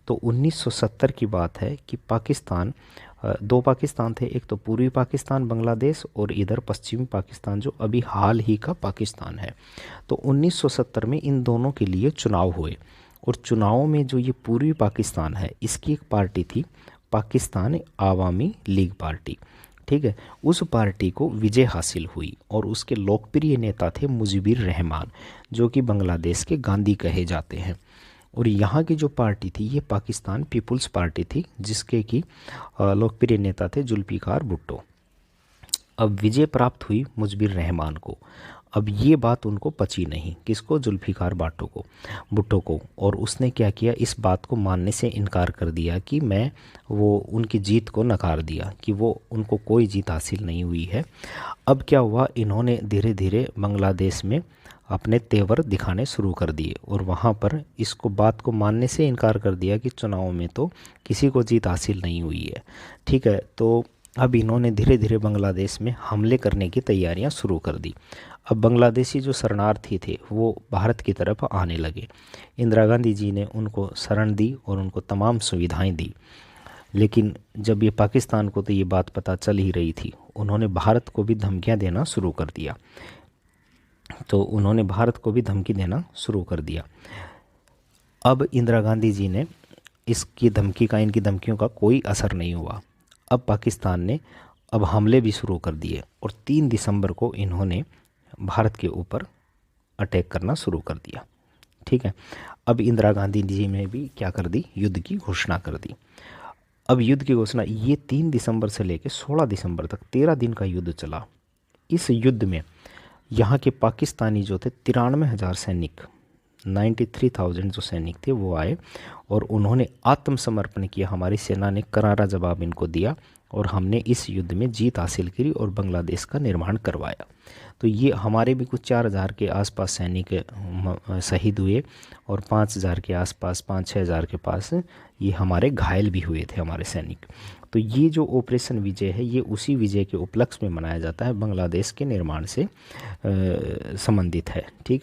तो 1970 की बात है कि पाकिस्तान, दो पाकिस्तान थे, एक तो पूर्वी पाकिस्तान बांग्लादेश और इधर पश्चिमी पाकिस्तान जो अभी हाल ही का पाकिस्तान है। तो 1970 में इन दोनों के लिए चुनाव हुए, और चुनावों में जो ये पूर्वी पाकिस्तान है इसकी एक पार्टी थी पाकिस्तान आवामी लीग पार्टी, ठीक है। उस पार्टी को विजय हासिल हुई और उसके लोकप्रिय नेता थे मुजीबुर रहमान, जो कि बांग्लादेश के गांधी कहे जाते हैं। और यहाँ की जो पार्टी थी ये पाकिस्तान पीपुल्स पार्टी थी, जिसके की लोकप्रिय नेता थे जुल्फिकार भुट्टो। अब विजय प्राप्त हुई मुजीबुर रहमान को। अब ये बात उनको पची नहीं, किसको, जुल्फिकार भुट्टो को। और उसने क्या किया, इस बात को मानने से इनकार कर दिया कि मैं वो उनकी जीत को नकार दिया कि वो उनको कोई जीत हासिल नहीं हुई है। अब क्या हुआ, इन्होंने धीरे धीरे बांग्लादेश में अपने तेवर दिखाने शुरू कर दिए और वहाँ पर इसको बात को मानने से इनकार कर दिया कि चुनाव में तो किसी को जीत हासिल नहीं हुई है, ठीक है। तो अब इन्होंने धीरे धीरे बांग्लादेश में हमले करने की तैयारियां शुरू कर दी। अब बांग्लादेशी जो शरणार्थी थे वो भारत की तरफ आने लगे। इंदिरा गांधी जी ने उनको शरण दी और उनको तमाम सुविधाएं दी। लेकिन जब ये पाकिस्तान को तो ये बात पता चल ही रही थी, उन्होंने भारत को भी धमकियां देना शुरू कर दिया। तो उन्होंने भारत को भी धमकी देना शुरू कर दिया। अब इंदिरा गांधी जी ने इसकी धमकी का, इनकी धमकियों का कोई असर नहीं हुआ। अब पाकिस्तान ने अब हमले भी शुरू कर दिए और 3 दिसंबर को इन्होंने भारत के ऊपर अटैक करना शुरू कर दिया, ठीक है। अब इंदिरा गांधी जी ने भी क्या कर दी, युद्ध की घोषणा कर दी। अब युद्ध की घोषणा ये 3 दिसंबर से लेकर 16 दिसंबर तक 13 दिन का युद्ध चला। इस युद्ध में यहाँ के पाकिस्तानी जो थे 93,000 सैनिक, 93,000 जो सैनिक थे वो आए और उन्होंने आत्मसमर्पण किया। हमारी सेना ने करारा जवाब इनको दिया और हमने इस युद्ध में जीत हासिल करी और बांग्लादेश का निर्माण करवाया। तो ये हमारे भी कुछ 4,000 के आसपास सैनिक शहीद हुए और 5,000 के आसपास, 5-6 हज़ार के पास ये हमारे घायल भी हुए थे हमारे सैनिक। तो ये जो ऑपरेशन विजय है ये उसी विजय के उपलक्ष्य में मनाया जाता है, बांग्लादेश के निर्माण से संबंधित है, ठीक।